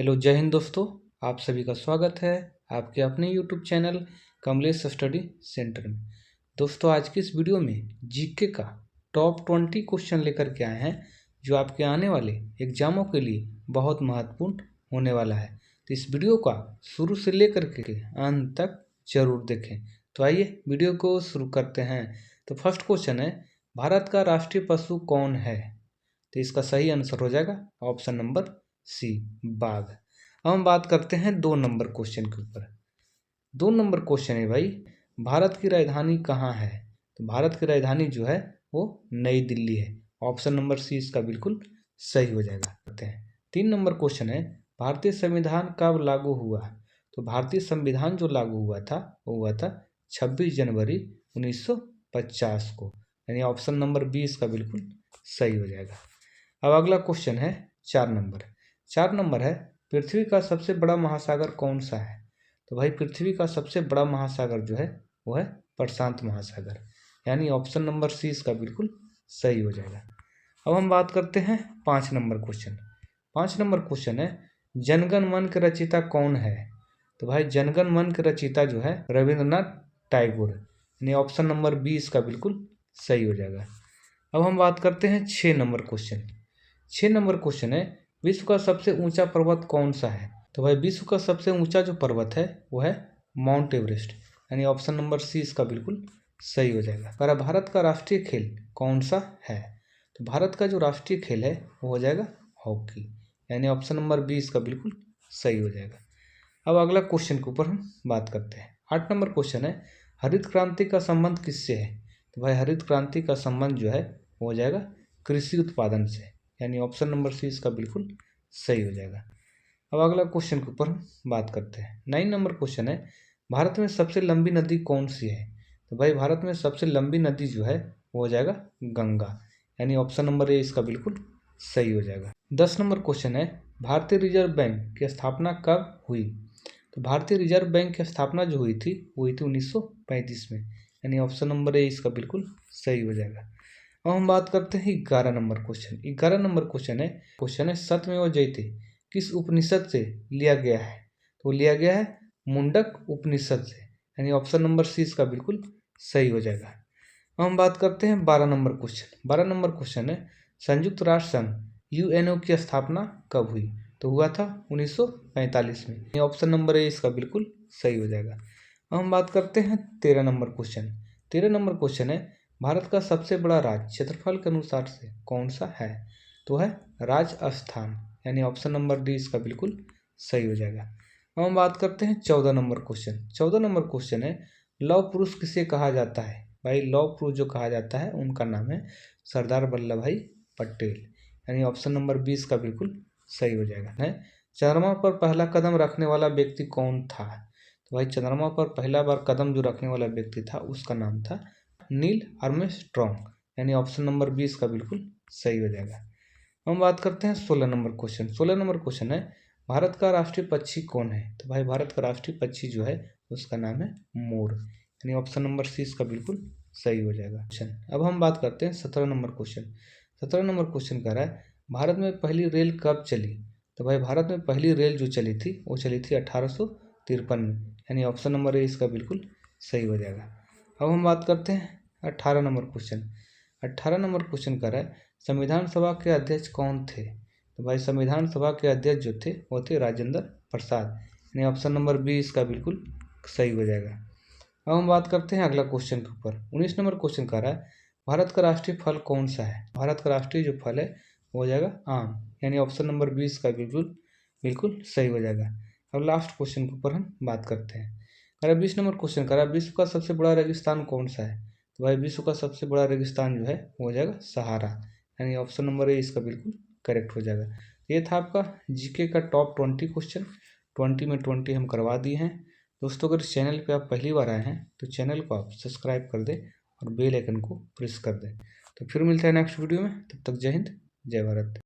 Hello जय हिंद दोस्तों, आप सभी का स्वागत है आपके अपने YouTube channel Kamlesh study centre में। दोस्तों आज की इस वीडियो में जीके का टॉप 20 क्वेश्चन लेकर के आए हैं जो आपके आने वाले एग्जामों के लिए बहुत महत्वपूर्ण होने वाला है। तो इस वीडियो का शुरू से लेकर के अंत तक जरूर देखें। तो आइए वीडियो को शुरू करते हैं। तो फर्स्ट क्वेश्चन है, भारत का राष्ट्रीय पशु कौन है? तो इसका सही आंसर हो जाएगा ऑप्शन नंबर सी, बाघ। अब हम बात करते हैं 2 नंबर क्वेश्चन के ऊपर। 2 नंबर क्वेश्चन है भाई, भारत की राजधानी कहाँ है? तो भारत की राजधानी जो है वो नई दिल्ली है। ऑप्शन नंबर सी इसका बिल्कुल सही हो जाएगा। 3 नंबर क्वेश्चन है, भारतीय संविधान कब लागू हुआ? तो भारतीय संविधान जो लागू हुआ था वो हुआ था 26 जनवरी 1950 को, यानी ऑप्शन नंबर बी इसका बिल्कुल सही हो जाएगा। अब अगला क्वेश्चन है 4 नंबर है, पृथ्वी का सबसे बड़ा महासागर कौन सा है? तो भाई पृथ्वी का सबसे बड़ा महासागर जो है वो है प्रशांत महासागर, यानी ऑप्शन नंबर सी इसका बिल्कुल सही हो जाएगा। अब हम बात करते हैं 5 नंबर क्वेश्चन। 5 नंबर क्वेश्चन है, जनगण मन के रचयिता कौन है? तो भाई जनगण मन के रचयिता जो है रविंद्रनाथ टैगोर, यानी ऑप्शन नंबर बी इसका बिल्कुल सही हो जाएगा। अब हम बात करते हैं 6 नंबर क्वेश्चन। 6 नंबर क्वेश्चन है, विश्व का सबसे ऊंचा पर्वत कौन सा है? तो भाई विश्व का सबसे ऊंचा जो पर्वत है वो है माउंट एवरेस्ट, यानी ऑप्शन नंबर सी इसका बिल्कुल सही हो जाएगा। पर भारत का राष्ट्रीय खेल कौन सा है? तो भारत का जो राष्ट्रीय खेल है वो हो जाएगा हॉकी, यानी ऑप्शन नंबर बी इसका बिल्कुल सही हो जाएगा। अब अगला क्वेश्चन के ऊपर हम बात करते हैं। 8 नंबर क्वेश्चन है, हरित क्रांति का संबंध किससे है? तो भाई हरित क्रांति का संबंध जो है वो हो जाएगा कृषि उत्पादन से, यानी ऑप्शन नंबर सी इसका बिल्कुल सही हो जाएगा। अब अगला क्वेश्चन के ऊपर हम बात करते हैं। 9 नंबर क्वेश्चन है, भारत में सबसे लंबी नदी कौन सी है? तो भाई भारत में सबसे लंबी नदी जो है वो हो जाएगा गंगा, यानी ऑप्शन नंबर ए इसका बिल्कुल सही हो जाएगा। 10 नंबर क्वेश्चन है, भारतीय रिजर्व बैंक की स्थापना कब हुई? तो भारतीय रिजर्व बैंक की स्थापना जो हुई थी वो हुई थी 1935 में, यानी ऑप्शन नंबर ए इसका बिल्कुल सही हो जाएगा। अब हम बात करते हैं 11 नंबर क्वेश्चन। 11 नंबर क्वेश्चन है सत्यमेव जयते किस उपनिषद से लिया गया है? तो लिया गया है मुंडक उपनिषद से, यानी ऑप्शन नंबर सी इसका बिल्कुल सही हो जाएगा। अब हम बात करते हैं 12 नंबर क्वेश्चन। 12 नंबर क्वेश्चन है, संयुक्त राष्ट्र संघ यूएनओ की स्थापना कब हुई? तो हुआ था 1945 में, यानी ऑप्शन नंबर ए इसका बिल्कुल सही हो जाएगा। अब हम बात करते हैं 13 नंबर क्वेश्चन। 13 नंबर क्वेश्चन है, भारत का सबसे बड़ा राज्य क्षेत्रफल के अनुसार से कौन सा है? तो है राजस्थान, यानी ऑप्शन नंबर डी इसका बिल्कुल सही हो जाएगा। अब हम बात करते हैं 14 नंबर क्वेश्चन। 14 नंबर क्वेश्चन है, लौह पुरुष किसे कहा जाता है? भाई लौह पुरुष जो कहा जाता है उनका नाम है सरदार वल्लभ भाई पटेल, यानी ऑप्शन नंबर 20 का बिल्कुल सही हो जाएगा। है चंद्रमा पर पहला कदम रखने वाला व्यक्ति कौन था? तो भाई चंद्रमा पर पहला बार कदम जो रखने वाला व्यक्ति था उसका नाम था नील आर्मस्ट्रॉन्ग, यानी ऑप्शन नंबर 20 का बिल्कुल सही हो जाएगा। हम बात करते हैं 16 नंबर क्वेश्चन। 16 नंबर क्वेश्चन है, भारत का राष्ट्रीय पक्षी कौन है? तो भाई भारत का राष्ट्रीय पक्षी जो है उसका नाम है मोर, यानी ऑप्शन नंबर सी इसका बिल्कुल सही हो जाएगा। अब हम बात करते हैं 17 नंबर क्वेश्चन। 17 नंबर क्वेश्चन कह रहा है, भारत में पहली रेल कब चली? तो भाई भारत में पहली रेल जो चली थी वो चली थी 1853 में, यानी ऑप्शन नंबर ए इसका बिल्कुल सही हो जाएगा। अब हम बात करते हैं 18 नंबर क्वेश्चन। 18 नंबर क्वेश्चन कर रहा है, संविधान सभा के अध्यक्ष कौन थे? तो भाई संविधान सभा के अध्यक्ष जो थे वो थे राजेंद्र प्रसाद, यानी ऑप्शन नंबर बी इसका बिल्कुल सही हो जाएगा। अब हम बात करते हैं अगला क्वेश्चन के ऊपर। 19 नंबर क्वेश्चन कर रहा है, भारत का राष्ट्रीय फल कौन सा है? भारत का राष्ट्रीय जो फल है वो हो जाएगा आम, यानी ऑप्शन नंबर 20 का बिल्कुल बिल्कुल सही हो जाएगा। अब लास्ट क्वेश्चन के ऊपर हम बात करते हैं। अगर 20 नंबर क्वेश्चन करा, विश्व का सबसे बड़ा रेगिस्तान कौन सा है? तो भाई विश्व का सबसे बड़ा रेगिस्तान जो है वो हो जाएगा सहारा, यानी ऑप्शन नंबर ए इसका बिल्कुल करेक्ट हो जाएगा। ये था आपका जीके का टॉप 20 क्वेश्चन। 20 में 20 हम करवा दिए हैं। दोस्तों अगर इस चैनल पे आप पहली बार आए हैं तो चैनल को आप सब्सक्राइब कर दें और बेल आइकन को प्रेस कर दें। तो फिर मिलते हैं नेक्स्ट वीडियो में, तब तक जय हिंद जय भारत।